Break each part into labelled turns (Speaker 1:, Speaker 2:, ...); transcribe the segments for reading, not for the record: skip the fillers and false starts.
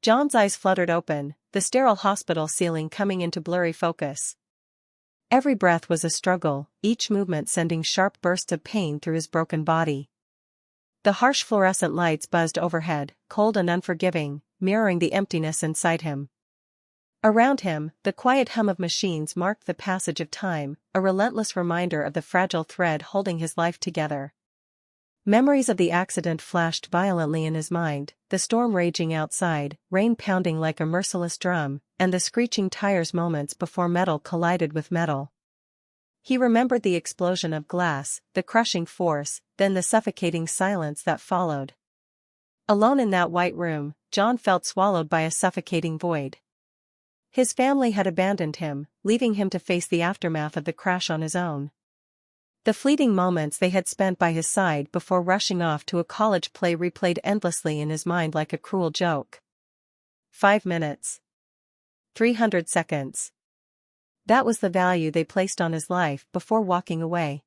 Speaker 1: John's eyes fluttered open, the sterile hospital ceiling coming into blurry focus. Every breath was a struggle, each movement sending sharp bursts of pain through his broken body. The harsh fluorescent lights buzzed overhead, cold and unforgiving, mirroring the emptiness inside him. Around him, the quiet hum of machines marked the passage of time, a relentless reminder of the fragile thread holding his life together. Memories of the accident flashed violently in his mind, the storm raging outside, rain pounding like a merciless drum, and the screeching tires moments before metal collided with metal. He remembered the explosion of glass, the crushing force, then the suffocating silence that followed. Alone in that white room, John felt swallowed by a suffocating void. His family had abandoned him, leaving him to face the aftermath of the crash on his own. The fleeting moments they had spent by his side before rushing off to a college play replayed endlessly in his mind like a cruel joke. 5 minutes. 300 seconds. That was the value they placed on his life before walking away.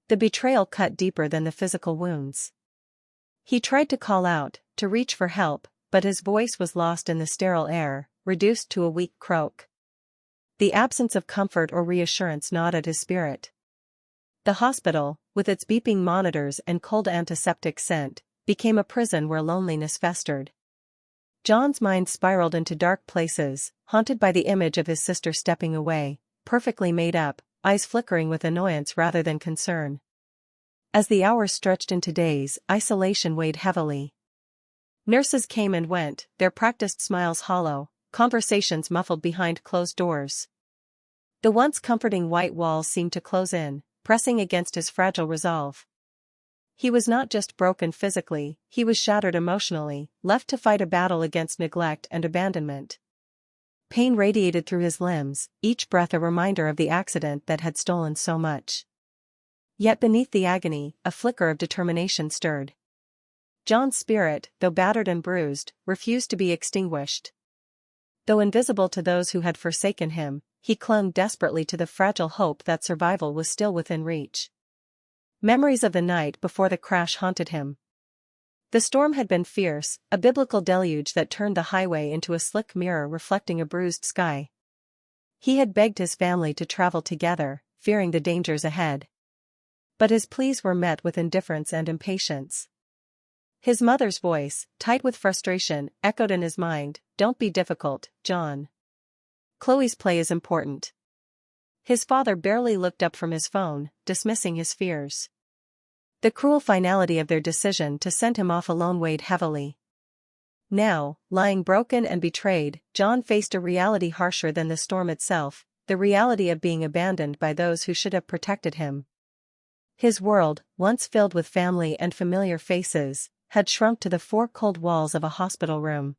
Speaker 1: The betrayal cut deeper than the physical wounds. He tried to call out, to reach for help, but his voice was lost in the sterile air, reduced to a weak croak. The absence of comfort or reassurance gnawed at his spirit. The hospital, with its beeping monitors and cold antiseptic scent, became a prison where loneliness festered. John's mind spiraled into dark places, haunted by the image of his sister stepping away, perfectly made up, eyes flickering with annoyance rather than concern. As the hours stretched into days, isolation weighed heavily. Nurses came and went, their practiced smiles hollow, conversations muffled behind closed doors. The once comforting white walls seemed to close in, pressing against his fragile resolve. He was not just broken physically, he was shattered emotionally, left to fight a battle against neglect and abandonment. Pain radiated through his limbs, each breath a reminder of the accident that had stolen so much. Yet beneath the agony, a flicker of determination stirred. John's spirit, though battered and bruised, refused to be extinguished. Though invisible to those who had forsaken him, he clung desperately to the fragile hope that survival was still within reach. Memories of the night before the crash haunted him. The storm had been fierce, a biblical deluge that turned the highway into a slick mirror reflecting a bruised sky. He had begged his family to travel together, fearing the dangers ahead. But his pleas were met with indifference and impatience. His mother's voice, tight with frustration, echoed in his mind, "Don't be difficult, John. Chloe's play is important." His father barely looked up from his phone, dismissing his fears. The cruel finality of their decision to send him off alone weighed heavily. Now, lying broken and betrayed, John faced a reality harsher than the storm itself, the reality of being abandoned by those who should have protected him. His world, once filled with family and familiar faces, had shrunk to the four cold walls of a hospital room.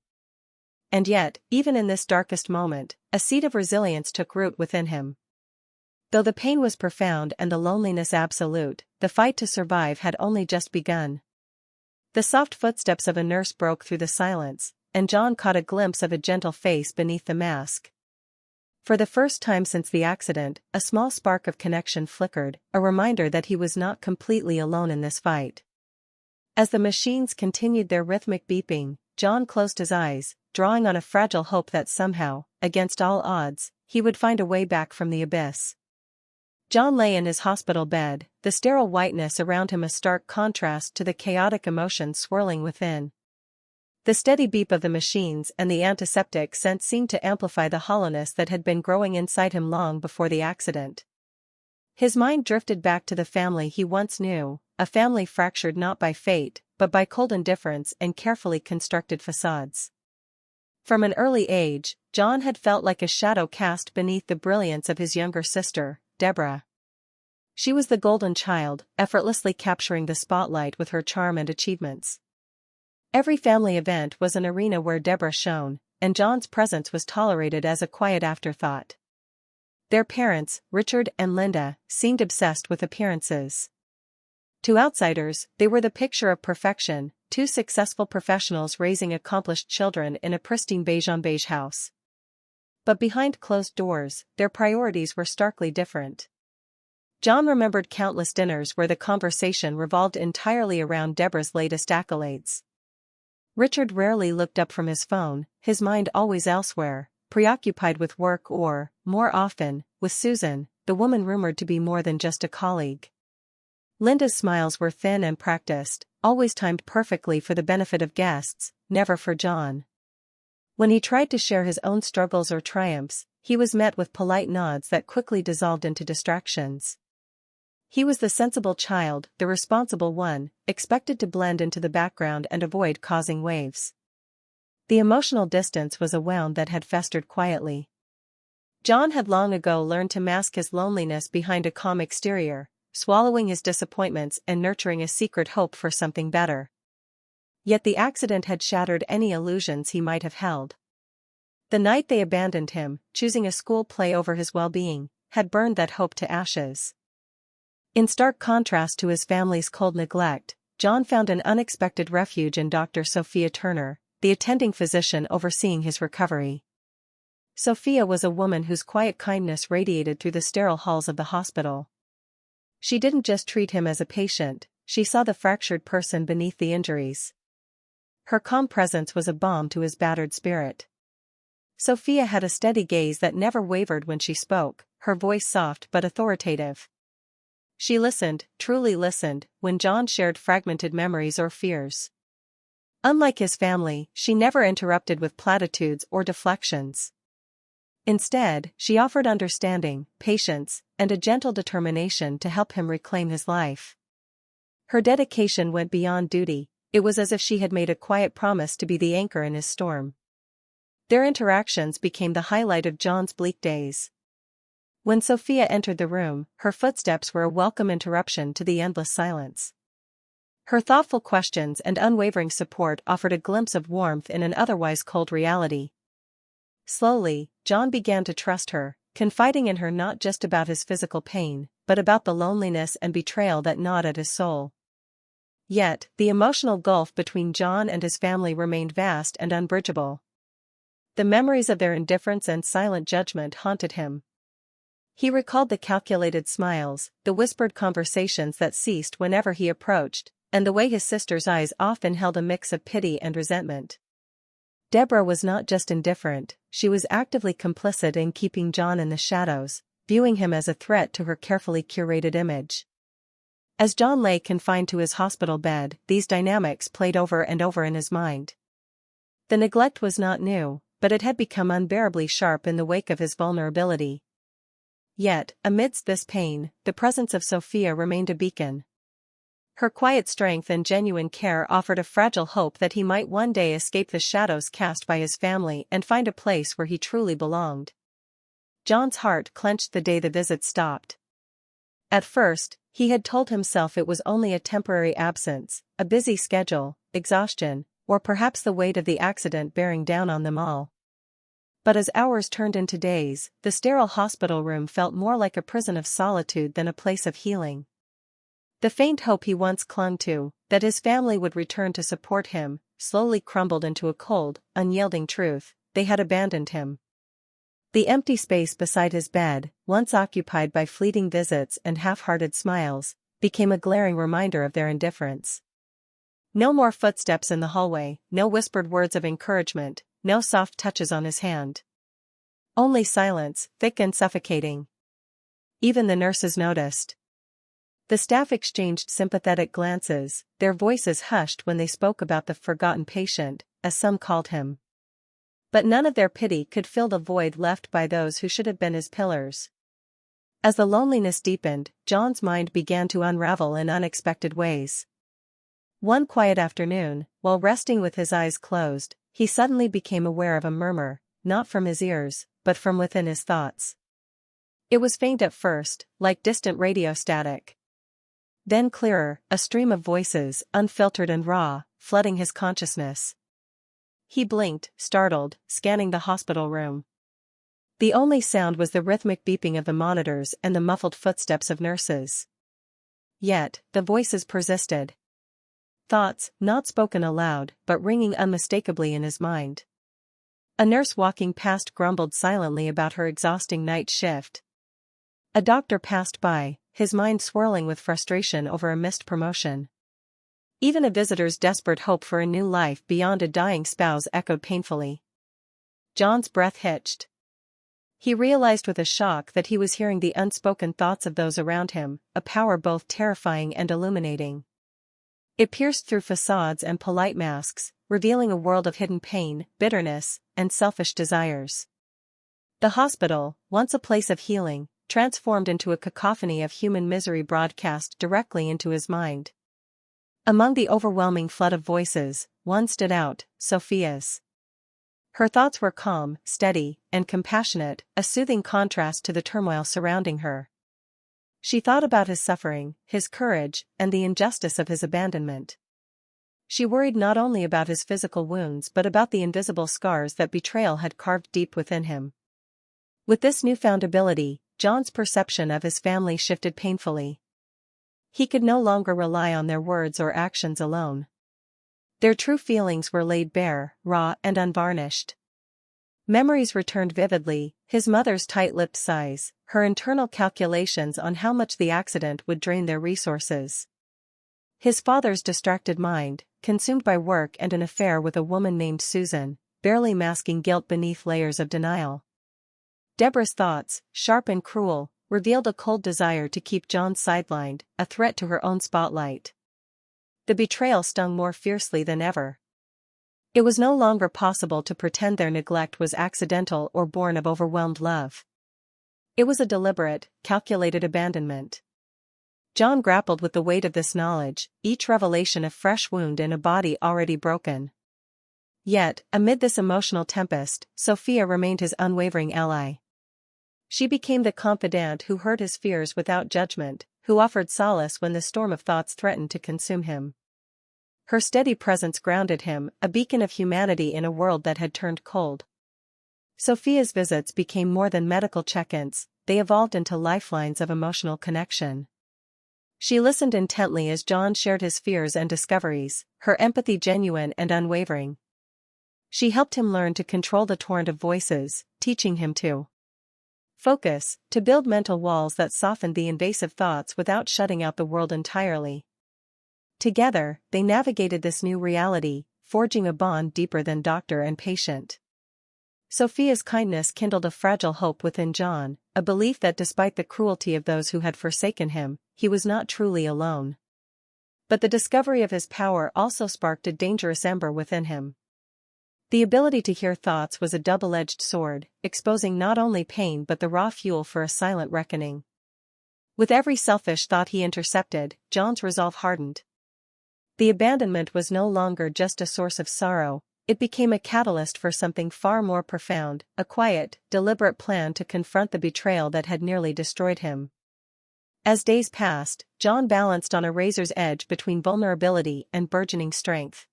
Speaker 1: And yet, even in this darkest moment, a seed of resilience took root within him. Though the pain was profound and the loneliness absolute, the fight to survive had only just begun. The soft footsteps of a nurse broke through the silence, and John caught a glimpse of a gentle face beneath the mask. For the first time since the accident, a small spark of connection flickered, a reminder that he was not completely alone in this fight. As the machines continued their rhythmic beeping, John closed his eyes, drawing on a fragile hope that somehow, against all odds, he would find a way back from the abyss. John lay in his hospital bed, the sterile whiteness around him a stark contrast to the chaotic emotions swirling within. The steady beep of the machines and the antiseptic scent seemed to amplify the hollowness that had been growing inside him long before the accident. His mind drifted back to the family he once knew, a family fractured not by fate, but by cold indifference and carefully constructed facades. From an early age, John had felt like a shadow cast beneath the brilliance of his younger sister, Deborah. She was the golden child, effortlessly capturing the spotlight with her charm and achievements. Every family event was an arena where Deborah shone, and John's presence was tolerated as a quiet afterthought. Their parents, Richard and Linda, seemed obsessed with appearances. To outsiders, they were the picture of perfection, two successful professionals raising accomplished children in a pristine beige-on-beige house. But behind closed doors, their priorities were starkly different. John remembered countless dinners where the conversation revolved entirely around Deborah's latest accolades. Richard rarely looked up from his phone, his mind always elsewhere, preoccupied with work or, more often, with Susan, the woman rumored to be more than just a colleague. Linda's smiles were thin and practiced, always timed perfectly for the benefit of guests, never for John. When he tried to share his own struggles or triumphs, he was met with polite nods that quickly dissolved into distractions. He was the sensible child, the responsible one, expected to blend into the background and avoid causing waves. The emotional distance was a wound that had festered quietly. John had long ago learned to mask his loneliness behind a calm exterior, swallowing his disappointments and nurturing a secret hope for something better. Yet the accident had shattered any illusions he might have held. The night they abandoned him, choosing a school play over his well-being, had burned that hope to ashes. In stark contrast to his family's cold neglect, John found an unexpected refuge in Dr. Sophia Turner, the attending physician overseeing his recovery. Sophia was a woman whose quiet kindness radiated through the sterile halls of the hospital. She didn't just treat him as a patient, she saw the fractured person beneath the injuries. Her calm presence was a balm to his battered spirit. Sophia had a steady gaze that never wavered when she spoke, her voice soft but authoritative. She listened, truly listened, when John shared fragmented memories or fears. Unlike his family, she never interrupted with platitudes or deflections. Instead, she offered understanding, patience, and a gentle determination to help him reclaim his life. Her dedication went beyond duty, it was as if she had made a quiet promise to be the anchor in his storm. Their interactions became the highlight of John's bleak days. When Sophia entered the room, her footsteps were a welcome interruption to the endless silence. Her thoughtful questions and unwavering support offered a glimpse of warmth in an otherwise cold reality. Slowly, John began to trust her, confiding in her not just about his physical pain, but about the loneliness and betrayal that gnawed at his soul. Yet, the emotional gulf between John and his family remained vast and unbridgeable. The memories of their indifference and silent judgment haunted him. He recalled the calculated smiles, the whispered conversations that ceased whenever he approached, and the way his sister's eyes often held a mix of pity and resentment. Deborah was not just indifferent, she was actively complicit in keeping John in the shadows, viewing him as a threat to her carefully curated image. As John lay confined to his hospital bed, these dynamics played over and over in his mind. The neglect was not new, but it had become unbearably sharp in the wake of his vulnerability. Yet, amidst this pain, the presence of Sophia remained a beacon. Her quiet strength and genuine care offered a fragile hope that he might one day escape the shadows cast by his family and find a place where he truly belonged. John's heart clenched the day the visit stopped. At first, he had told himself it was only a temporary absence, a busy schedule, exhaustion, or perhaps the weight of the accident bearing down on them all. But as hours turned into days, the sterile hospital room felt more like a prison of solitude than a place of healing. The faint hope he once clung to, that his family would return to support him, slowly crumbled into a cold, unyielding truth: they had abandoned him. The empty space beside his bed, once occupied by fleeting visits and half-hearted smiles, became a glaring reminder of their indifference. No more footsteps in the hallway, no whispered words of encouragement, no soft touches on his hand. Only silence, thick and suffocating. Even the nurses noticed. The staff exchanged sympathetic glances, their voices hushed when they spoke about the forgotten patient, as some called him. But none of their pity could fill the void left by those who should have been his pillars. As the loneliness deepened, John's mind began to unravel in unexpected ways. One quiet afternoon, while resting with his eyes closed, he suddenly became aware of a murmur, not from his ears, but from within his thoughts. It was faint at first, like distant radio static. Then clearer, a stream of voices, unfiltered and raw, flooding his consciousness. He blinked, startled, scanning the hospital room. The only sound was the rhythmic beeping of the monitors and the muffled footsteps of nurses. Yet, the voices persisted. Thoughts, not spoken aloud, but ringing unmistakably in his mind. A nurse walking past grumbled silently about her exhausting night shift. A doctor passed by, his mind swirling with frustration over a missed promotion. Even a visitor's desperate hope for a new life beyond a dying spouse echoed painfully. John's breath hitched. He realized with a shock that he was hearing the unspoken thoughts of those around him, a power both terrifying and illuminating. It pierced through facades and polite masks, revealing a world of hidden pain, bitterness, and selfish desires. The hospital, once a place of healing, transformed into a cacophony of human misery broadcast directly into his mind. Among the overwhelming flood of voices, one stood out, Sophia's. Her thoughts were calm, steady, and compassionate, a soothing contrast to the turmoil surrounding her. She thought about his suffering, his courage, and the injustice of his abandonment. She worried not only about his physical wounds but about the invisible scars that betrayal had carved deep within him. With this newfound ability, John's perception of his family shifted painfully. He could no longer rely on their words or actions alone. Their true feelings were laid bare, raw and unvarnished. Memories returned vividly, his mother's tight-lipped sighs, her internal calculations on how much the accident would drain their resources. His father's distracted mind, consumed by work and an affair with a woman named Susan, barely masking guilt beneath layers of denial. Deborah's thoughts, sharp and cruel, revealed a cold desire to keep John sidelined, a threat to her own spotlight. The betrayal stung more fiercely than ever. It was no longer possible to pretend their neglect was accidental or born of overwhelmed love. It was a deliberate, calculated abandonment. John grappled with the weight of this knowledge, each revelation a fresh wound in a body already broken. Yet, amid this emotional tempest, Sophia remained his unwavering ally. She became the confidant who heard his fears without judgment, who offered solace when the storm of thoughts threatened to consume him. Her steady presence grounded him, a beacon of humanity in a world that had turned cold. Sophia's visits became more than medical check-ins, they evolved into lifelines of emotional connection. She listened intently as John shared his fears and discoveries, her empathy genuine and unwavering. She helped him learn to control the torrent of voices, teaching him to focus, to build mental walls that softened the invasive thoughts without shutting out the world entirely. Together, they navigated this new reality, forging a bond deeper than doctor and patient. Sophia's kindness kindled a fragile hope within John, a belief that despite the cruelty of those who had forsaken him, he was not truly alone. But the discovery of his power also sparked a dangerous ember within him. The ability to hear thoughts was a double-edged sword, exposing not only pain but the raw fuel for a silent reckoning. With every selfish thought he intercepted, John's resolve hardened. The abandonment was no longer just a source of sorrow, it became a catalyst for something far more profound, a quiet, deliberate plan to confront the betrayal that had nearly destroyed him. As days passed, John balanced on a razor's edge between vulnerability and burgeoning strength.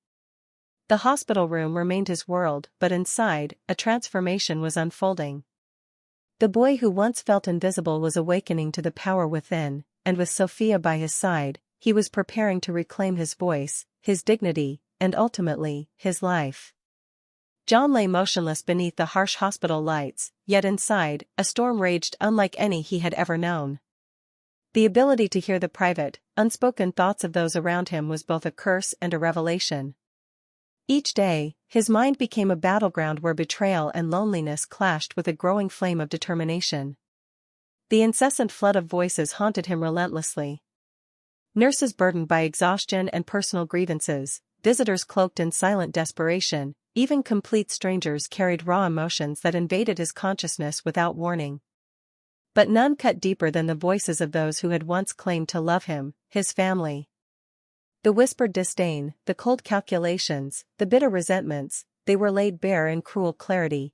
Speaker 1: The hospital room remained his world, but inside, a transformation was unfolding. The boy who once felt invisible was awakening to the power within, and with Sophia by his side, he was preparing to reclaim his voice, his dignity, and ultimately, his life. John lay motionless beneath the harsh hospital lights, yet inside, a storm raged unlike any he had ever known. The ability to hear the private, unspoken thoughts of those around him was both a curse and a revelation. Each day, his mind became a battleground where betrayal and loneliness clashed with a growing flame of determination. The incessant flood of voices haunted him relentlessly. Nurses burdened by exhaustion and personal grievances, visitors cloaked in silent desperation, even complete strangers carried raw emotions that invaded his consciousness without warning. But none cut deeper than the voices of those who had once claimed to love him, his family. The whispered disdain, the cold calculations, the bitter resentments, they were laid bare in cruel clarity.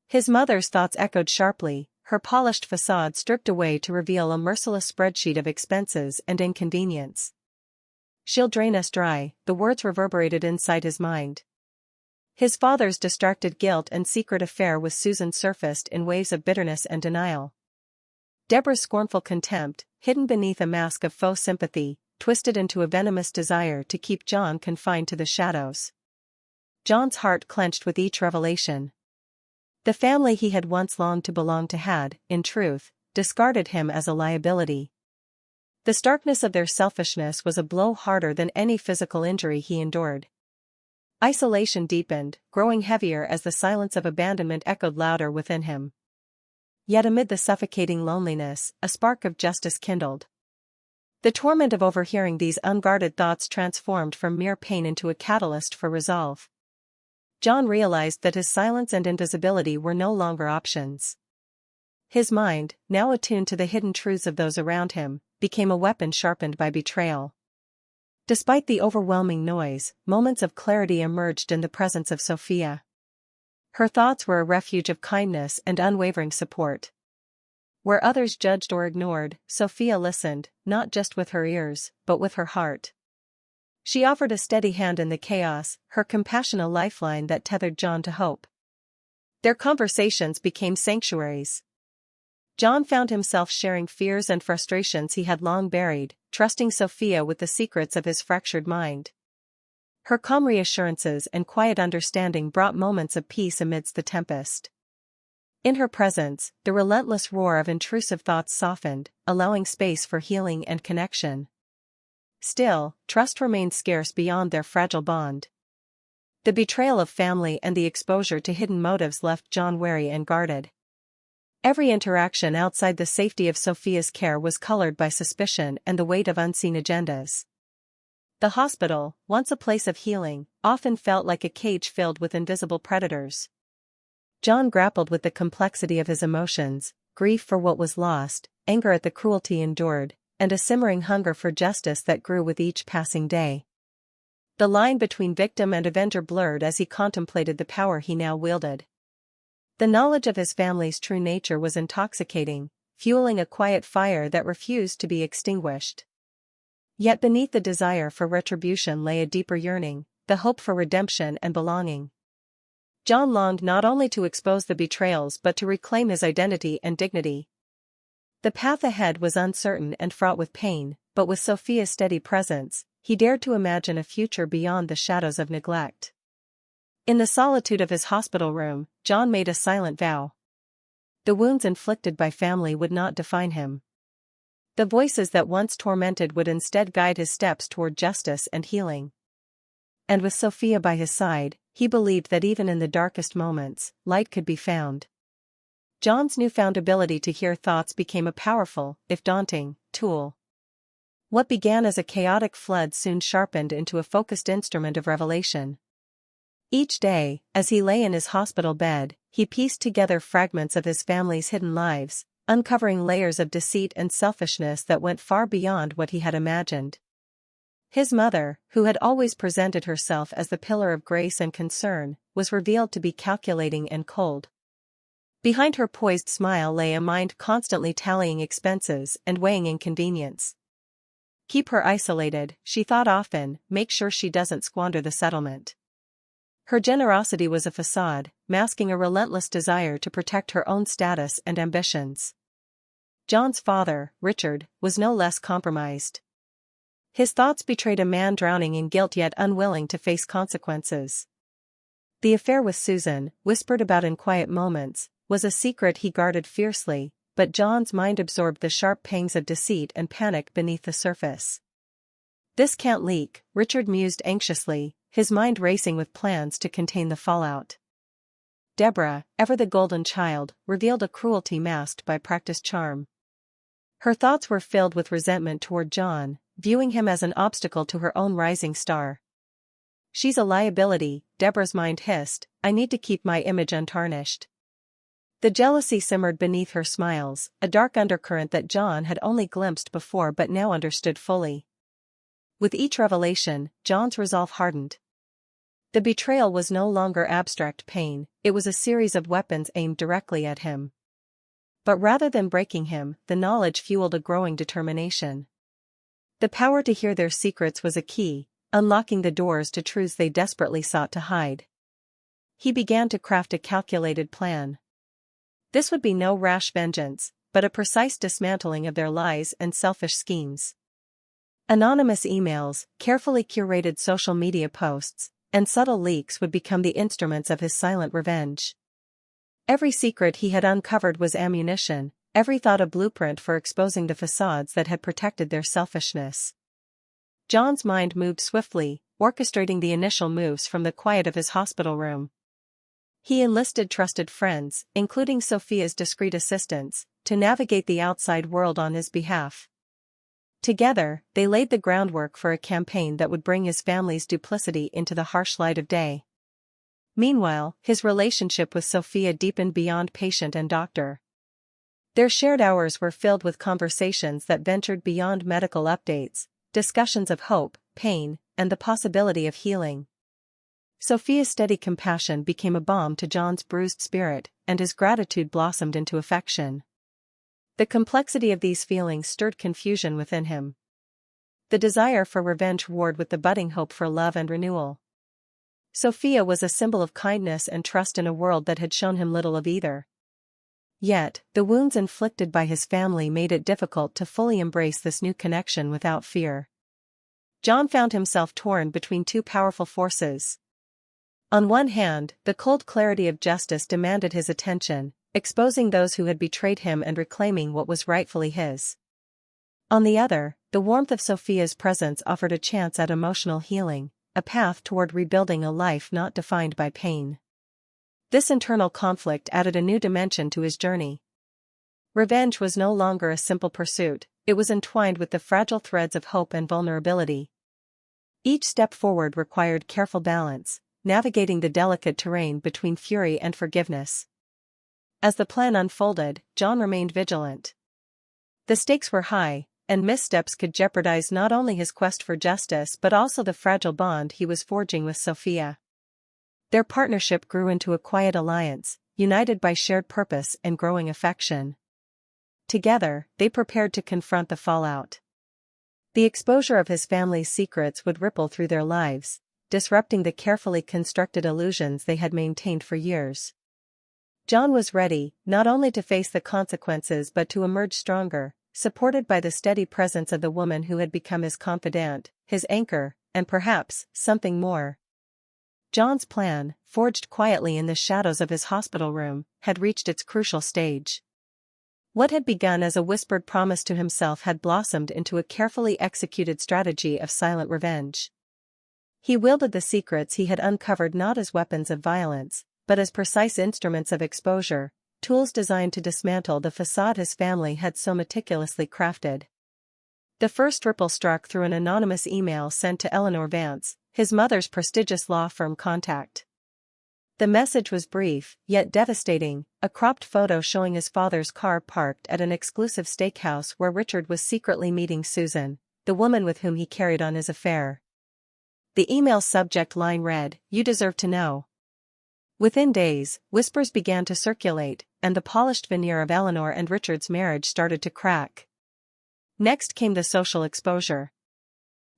Speaker 1: His mother's thoughts echoed sharply, her polished facade stripped away to reveal a merciless spreadsheet of expenses and inconvenience. "She'll drain us dry," the words reverberated inside his mind. His father's distracted guilt and secret affair with Susan surfaced in waves of bitterness and denial. Deborah's scornful contempt, hidden beneath a mask of faux sympathy, twisted into a venomous desire to keep John confined to the shadows. John's heart clenched with each revelation. The family he had once longed to belong to had, in truth, discarded him as a liability. The starkness of their selfishness was a blow harder than any physical injury he endured. Isolation deepened, growing heavier as the silence of abandonment echoed louder within him. Yet amid the suffocating loneliness, a spark of justice kindled. The torment of overhearing these unguarded thoughts transformed from mere pain into a catalyst for resolve. John realized that his silence and invisibility were no longer options. His mind, now attuned to the hidden truths of those around him, became a weapon sharpened by betrayal. Despite the overwhelming noise, moments of clarity emerged in the presence of Sophia. Her thoughts were a refuge of kindness and unwavering support. Where others judged or ignored, Sophia listened, not just with her ears, but with her heart. She offered a steady hand in the chaos, her compassion a lifeline that tethered John to hope. Their conversations became sanctuaries. John found himself sharing fears and frustrations he had long buried, trusting Sophia with the secrets of his fractured mind. Her calm reassurances and quiet understanding brought moments of peace amidst the tempest. In her presence, the relentless roar of intrusive thoughts softened, allowing space for healing and connection. Still, trust remained scarce beyond their fragile bond. The betrayal of family and the exposure to hidden motives left John wary and guarded. Every interaction outside the safety of Sophia's care was colored by suspicion and the weight of unseen agendas. The hospital, once a place of healing, often felt like a cage filled with invisible predators. John grappled with the complexity of his emotions, grief for what was lost, anger at the cruelty endured, and a simmering hunger for justice that grew with each passing day. The line between victim and avenger blurred as he contemplated the power he now wielded. The knowledge of his family's true nature was intoxicating, fueling a quiet fire that refused to be extinguished. Yet beneath the desire for retribution lay a deeper yearning, the hope for redemption and belonging. John longed not only to expose the betrayals but to reclaim his identity and dignity. The path ahead was uncertain and fraught with pain, but with Sophia's steady presence, he dared to imagine a future beyond the shadows of neglect. In the solitude of his hospital room, John made a silent vow. The wounds inflicted by family would not define him. The voices that once tormented would instead guide his steps toward justice and healing. And with Sophia by his side, he believed that even in the darkest moments, light could be found. John's newfound ability to hear thoughts became a powerful, if daunting, tool. What began as a chaotic flood soon sharpened into a focused instrument of revelation. Each day, as he lay in his hospital bed, he pieced together fragments of his family's hidden lives, uncovering layers of deceit and selfishness that went far beyond what he had imagined. His mother, who had always presented herself as the pillar of grace and concern, was revealed to be calculating and cold. Behind her poised smile lay a mind constantly tallying expenses and weighing inconvenience. Keep her isolated, she thought often, make sure she doesn't squander the settlement. Her generosity was a facade, masking a relentless desire to protect her own status and ambitions. John's father, Richard, was no less compromised. His thoughts betrayed a man drowning in guilt yet unwilling to face consequences. The affair with Susan, whispered about in quiet moments, was a secret he guarded fiercely, but John's mind absorbed the sharp pangs of deceit and panic beneath the surface. This can't leak, Richard mused anxiously, his mind racing with plans to contain the fallout. Deborah, ever the golden child, revealed a cruelty masked by practiced charm. Her thoughts were filled with resentment toward John, viewing him as an obstacle to her own rising star. She's a liability, Deborah's mind hissed, I need to keep my image untarnished. The jealousy simmered beneath her smiles, a dark undercurrent that John had only glimpsed before but now understood fully. With each revelation, John's resolve hardened. The betrayal was no longer abstract pain, it was a series of weapons aimed directly at him. But rather than breaking him, the knowledge fueled a growing determination. The power to hear their secrets was a key, unlocking the doors to truths they desperately sought to hide. He began to craft a calculated plan. This would be no rash vengeance, but a precise dismantling of their lies and selfish schemes. Anonymous emails, carefully curated social media posts, and subtle leaks would become the instruments of his silent revenge. Every secret he had uncovered was ammunition, every thought a blueprint for exposing the facades that had protected their selfishness. John's mind moved swiftly, orchestrating the initial moves from the quiet of his hospital room. He enlisted trusted friends, including Sophia's discreet assistants, to navigate the outside world on his behalf. Together, they laid the groundwork for a campaign that would bring his family's duplicity into the harsh light of day. Meanwhile, his relationship with Sophia deepened beyond patient and doctor. Their shared hours were filled with conversations that ventured beyond medical updates, discussions of hope, pain, and the possibility of healing. Sophia's steady compassion became a balm to John's bruised spirit, and his gratitude blossomed into affection. The complexity of these feelings stirred confusion within him. The desire for revenge warred with the budding hope for love and renewal. Sophia was a symbol of kindness and trust in a world that had shown him little of either. Yet, the wounds inflicted by his family made it difficult to fully embrace this new connection without fear. John found himself torn between two powerful forces. On one hand, the cold clarity of justice demanded his attention, exposing those who had betrayed him and reclaiming what was rightfully his. On the other, the warmth of Sophia's presence offered a chance at emotional healing, a path toward rebuilding a life not defined by pain. This internal conflict added a new dimension to his journey. Revenge was no longer a simple pursuit, it was entwined with the fragile threads of hope and vulnerability. Each step forward required careful balance, navigating the delicate terrain between fury and forgiveness. As the plan unfolded, John remained vigilant. The stakes were high, and missteps could jeopardize not only his quest for justice but also the fragile bond he was forging with Sophia. Their partnership grew into a quiet alliance, united by shared purpose and growing affection. Together, they prepared to confront the fallout. The exposure of his family's secrets would ripple through their lives, disrupting the carefully constructed illusions they had maintained for years. John was ready, not only to face the consequences but to emerge stronger, supported by the steady presence of the woman who had become his confidant, his anchor, and perhaps, something more. John's plan, forged quietly in the shadows of his hospital room, had reached its crucial stage. What had begun as a whispered promise to himself had blossomed into a carefully executed strategy of silent revenge. He wielded the secrets he had uncovered not as weapons of violence, but as precise instruments of exposure, tools designed to dismantle the facade his family had so meticulously crafted. The first ripple struck through an anonymous email sent to Eleanor Vance, his mother's prestigious law firm contact. The message was brief, yet devastating, a cropped photo showing his father's car parked at an exclusive steakhouse where Richard was secretly meeting Susan, the woman with whom he carried on his affair. The email's subject line read, "You deserve to know." Within days, whispers began to circulate, and the polished veneer of Eleanor and Richard's marriage started to crack. Next came the social exposure.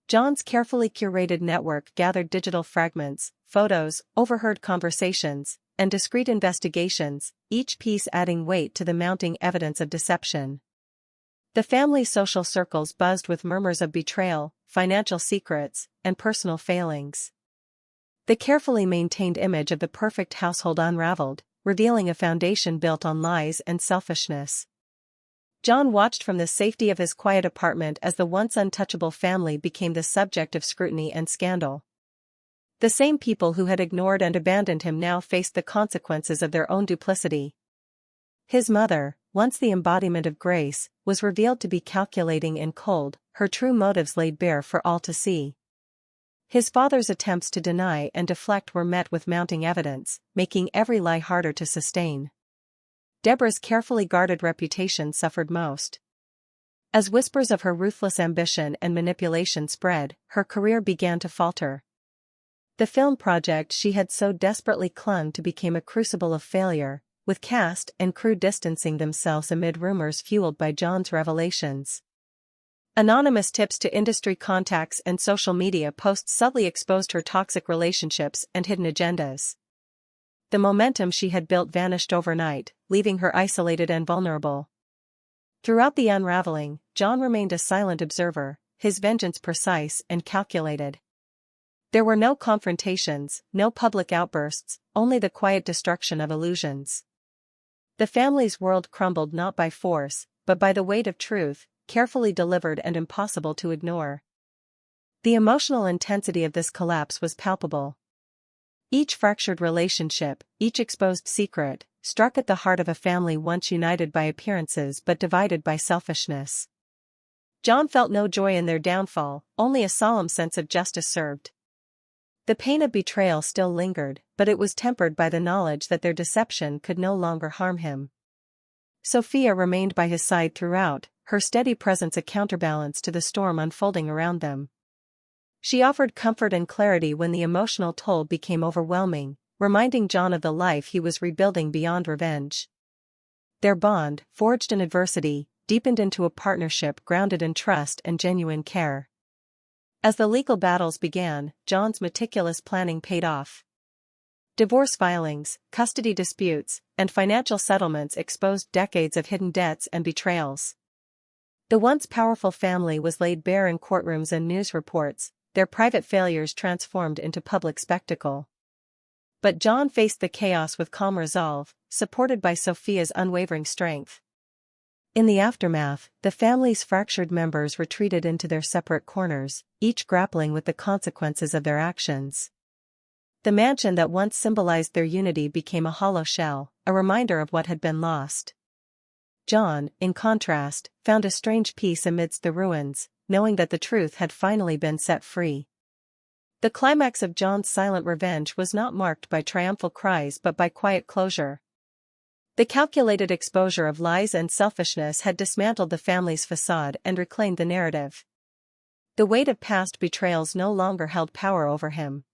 Speaker 1: John's carefully curated network gathered digital fragments, photos, overheard conversations, and discreet investigations, each piece adding weight to the mounting evidence of deception. The family's social circles buzzed with murmurs of betrayal, financial secrets, and personal failings. The carefully maintained image of the perfect household unraveled, revealing a foundation built on lies and selfishness. John watched from the safety of his quiet apartment as the once untouchable family became the subject of scrutiny and scandal. The same people who had ignored and abandoned him now faced the consequences of their own duplicity. His mother, once the embodiment of grace, was revealed to be calculating and cold, her true motives laid bare for all to see. His father's attempts to deny and deflect were met with mounting evidence, making every lie harder to sustain. Deborah's carefully guarded reputation suffered most. As whispers of her ruthless ambition and manipulation spread, her career began to falter. The film project she had so desperately clung to became a crucible of failure, with cast and crew distancing themselves amid rumors fueled by John's revelations. Anonymous tips to industry contacts and social media posts subtly exposed her toxic relationships and hidden agendas. The momentum she had built vanished overnight, leaving her isolated and vulnerable. Throughout the unraveling, John remained a silent observer, his vengeance precise and calculated. There were no confrontations, no public outbursts, only the quiet destruction of illusions. The family's world crumbled not by force, but by the weight of truth, carefully delivered and impossible to ignore. The emotional intensity of this collapse was palpable. Each fractured relationship, each exposed secret, struck at the heart of a family once united by appearances but divided by selfishness. John felt no joy in their downfall, only a solemn sense of justice served. The pain of betrayal still lingered, but it was tempered by the knowledge that their deception could no longer harm him. Sophia remained by his side throughout, her steady presence a counterbalance to the storm unfolding around them. She offered comfort and clarity when the emotional toll became overwhelming, reminding John of the life he was rebuilding beyond revenge. Their bond, forged in adversity, deepened into a partnership grounded in trust and genuine care. As the legal battles began, John's meticulous planning paid off. Divorce filings, custody disputes, and financial settlements exposed decades of hidden debts and betrayals. The once powerful family was laid bare in courtrooms and news reports, their private failures transformed into public spectacle. But John faced the chaos with calm resolve, supported by Sophia's unwavering strength. In the aftermath, the family's fractured members retreated into their separate corners, each grappling with the consequences of their actions. The mansion that once symbolized their unity became a hollow shell, a reminder of what had been lost. John, in contrast, found a strange peace amidst the ruins, knowing that the truth had finally been set free. The climax of John's silent revenge was not marked by triumphal cries but by quiet closure. The calculated exposure of lies and selfishness had dismantled the family's facade and reclaimed the narrative. The weight of past betrayals no longer held power over him.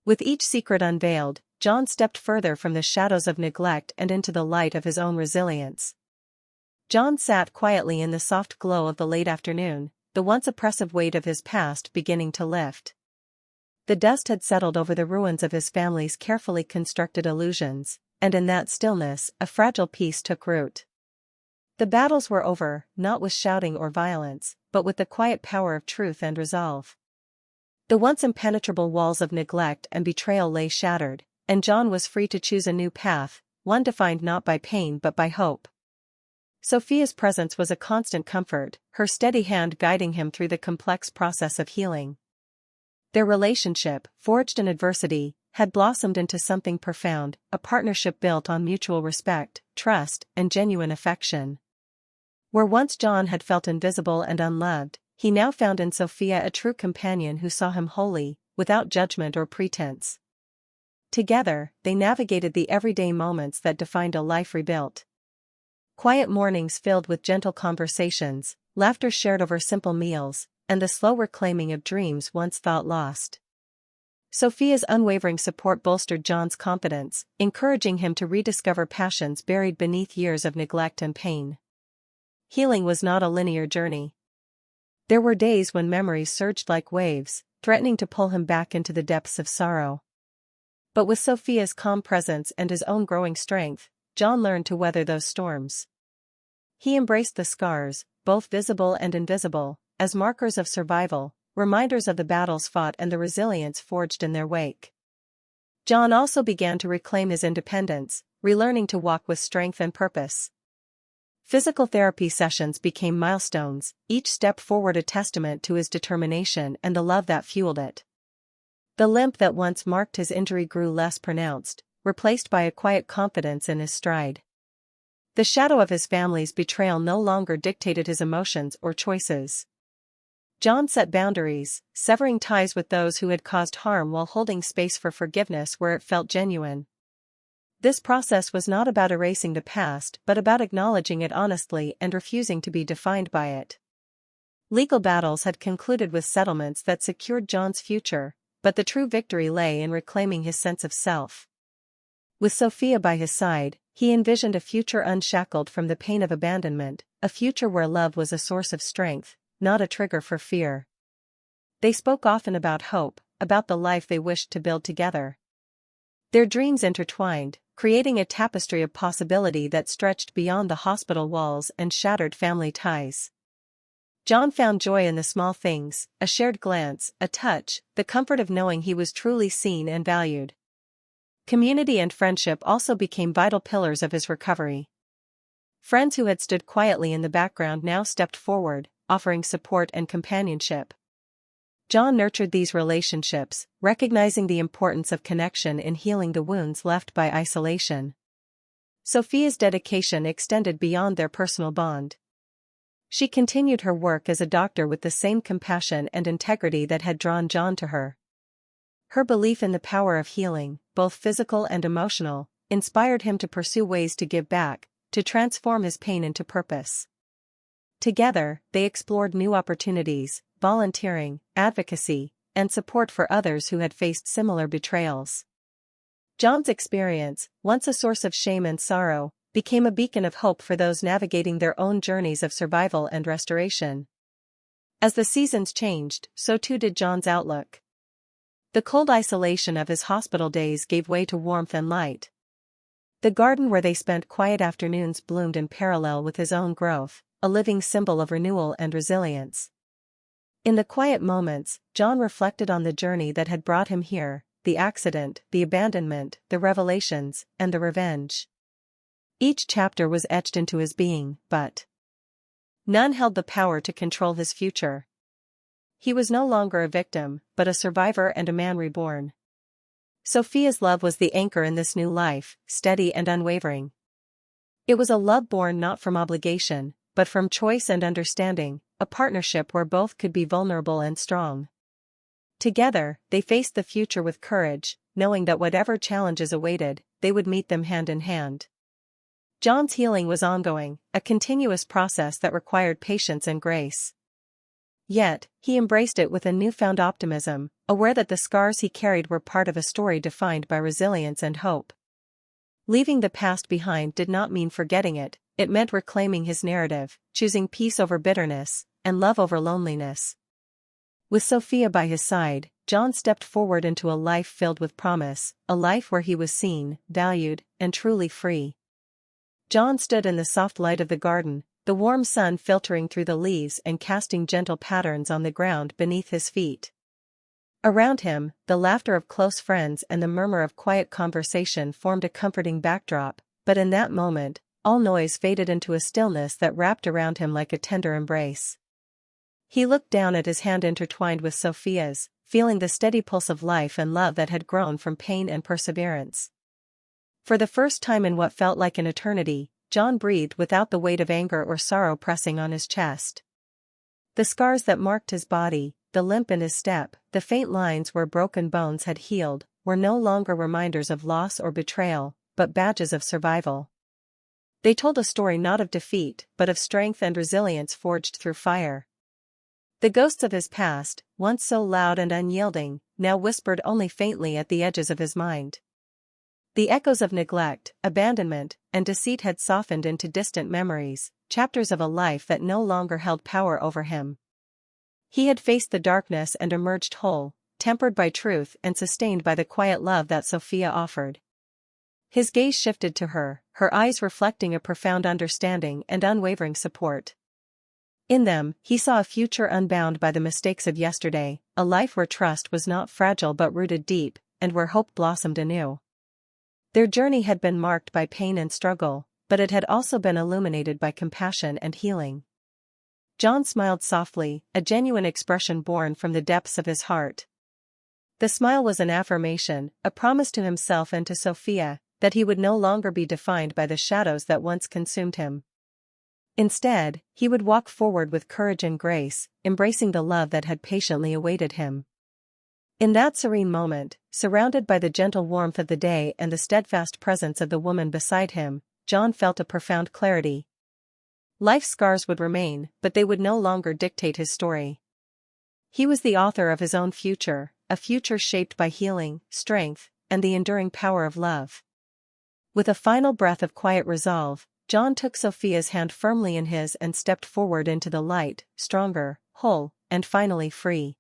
Speaker 1: With each secret unveiled, John stepped further from the shadows of neglect and into the light of his own resilience. John sat quietly in the soft glow of the late afternoon, the once oppressive weight of his past beginning to lift. The dust had settled over the ruins of his family's carefully constructed illusions, and in that stillness, a fragile peace took root. The battles were over, not with shouting or violence, but with the quiet power of truth and resolve. The once impenetrable walls of neglect and betrayal lay shattered, and John was free to choose a new path, one defined not by pain but by hope. Sophia's presence was a constant comfort, her steady hand guiding him through the complex process of healing. Their relationship, forged in adversity, had blossomed into something profound, a partnership built on mutual respect, trust, and genuine affection. Where once John had felt invisible and unloved, he now found in Sophia a true companion who saw him wholly, without judgment or pretense. Together, they navigated the everyday moments that defined a life rebuilt. Quiet mornings filled with gentle conversations, laughter shared over simple meals, and the slow reclaiming of dreams once thought lost. Sophia's unwavering support bolstered John's confidence, encouraging him to rediscover passions buried beneath years of neglect and pain. Healing was not a linear journey. There were days when memories surged like waves, threatening to pull him back into the depths of sorrow. But with Sophia's calm presence and his own growing strength, John learned to weather those storms. He embraced the scars, both visible and invisible, as markers of survival, reminders of the battles fought and the resilience forged in their wake. John also began to reclaim his independence, relearning to walk with strength and purpose. Physical therapy sessions became milestones, each step forward a testament to his determination and the love that fueled it. The limp that once marked his injury grew less pronounced, replaced by a quiet confidence in his stride. The shadow of his family's betrayal no longer dictated his emotions or choices. John set boundaries, severing ties with those who had caused harm while holding space for forgiveness where it felt genuine. This process was not about erasing the past but about acknowledging it honestly and refusing to be defined by it. Legal battles had concluded with settlements that secured John's future, but the true victory lay in reclaiming his sense of self. With Sophia by his side, he envisioned a future unshackled from the pain of abandonment, a future where love was a source of strength, not a trigger for fear. They spoke often about hope, about the life they wished to build together. Their dreams intertwined, creating a tapestry of possibility that stretched beyond the hospital walls and shattered family ties. John found joy in the small things, a shared glance, a touch, the comfort of knowing he was truly seen and valued. Community and friendship also became vital pillars of his recovery. Friends who had stood quietly in the background now stepped forward, offering support and companionship. John nurtured these relationships, recognizing the importance of connection in healing the wounds left by isolation. Sophia's dedication extended beyond their personal bond. She continued her work as a doctor with the same compassion and integrity that had drawn John to her. Her belief in the power of healing, both physical and emotional, inspired him to pursue ways to give back, to transform his pain into purpose. Together, they explored new opportunities, volunteering, advocacy, and support for others who had faced similar betrayals. John's experience, once a source of shame and sorrow, became a beacon of hope for those navigating their own journeys of survival and restoration. As the seasons changed, so too did John's outlook. The cold isolation of his hospital days gave way to warmth and light. The garden where they spent quiet afternoons bloomed in parallel with his own growth, a living symbol of renewal and resilience. In the quiet moments, John reflected on the journey that had brought him here, the accident, the abandonment, the revelations, and the revenge. Each chapter was etched into his being, but none held the power to control his future. He was no longer a victim, but a survivor and a man reborn. Sophia's love was the anchor in this new life, steady and unwavering. It was a love born not from obligation, but from choice and understanding, a partnership where both could be vulnerable and strong. Together, they faced the future with courage, knowing that whatever challenges awaited, they would meet them hand in hand. John's healing was ongoing, a continuous process that required patience and grace. Yet, he embraced it with a newfound optimism, aware that the scars he carried were part of a story defined by resilience and hope. Leaving the past behind did not mean forgetting it, it meant reclaiming his narrative, choosing peace over bitterness, and love over loneliness. With Sophia by his side, John stepped forward into a life filled with promise, a life where he was seen, valued, and truly free. John stood in the soft light of the garden, the warm sun filtering through the leaves and casting gentle patterns on the ground beneath his feet. Around him, the laughter of close friends and the murmur of quiet conversation formed a comforting backdrop, but in that moment, all noise faded into a stillness that wrapped around him like a tender embrace. He looked down at his hand intertwined with Sophia's, feeling the steady pulse of life and love that had grown from pain and perseverance. For the first time in what felt like an eternity, John breathed without the weight of anger or sorrow pressing on his chest. The scars that marked his body, the limp in his step, the faint lines where broken bones had healed, were no longer reminders of loss or betrayal, but badges of survival. They told a story not of defeat, but of strength and resilience forged through fire. The ghosts of his past, once so loud and unyielding, now whispered only faintly at the edges of his mind. The echoes of neglect, abandonment, and deceit had softened into distant memories, chapters of a life that no longer held power over him. He had faced the darkness and emerged whole, tempered by truth and sustained by the quiet love that Sophia offered. His gaze shifted to her, her eyes reflecting a profound understanding and unwavering support. In them, he saw a future unbound by the mistakes of yesterday, a life where trust was not fragile but rooted deep, and where hope blossomed anew. Their journey had been marked by pain and struggle, but it had also been illuminated by compassion and healing. John smiled softly, a genuine expression born from the depths of his heart. The smile was an affirmation, a promise to himself and to Sophia, that he would no longer be defined by the shadows that once consumed him. Instead, he would walk forward with courage and grace, embracing the love that had patiently awaited him. In that serene moment, surrounded by the gentle warmth of the day and the steadfast presence of the woman beside him, John felt a profound clarity. Life's scars would remain, but they would no longer dictate his story. He was the author of his own future, a future shaped by healing, strength, and the enduring power of love. With a final breath of quiet resolve, John took Sophia's hand firmly in his and stepped forward into the light, stronger, whole, and finally free.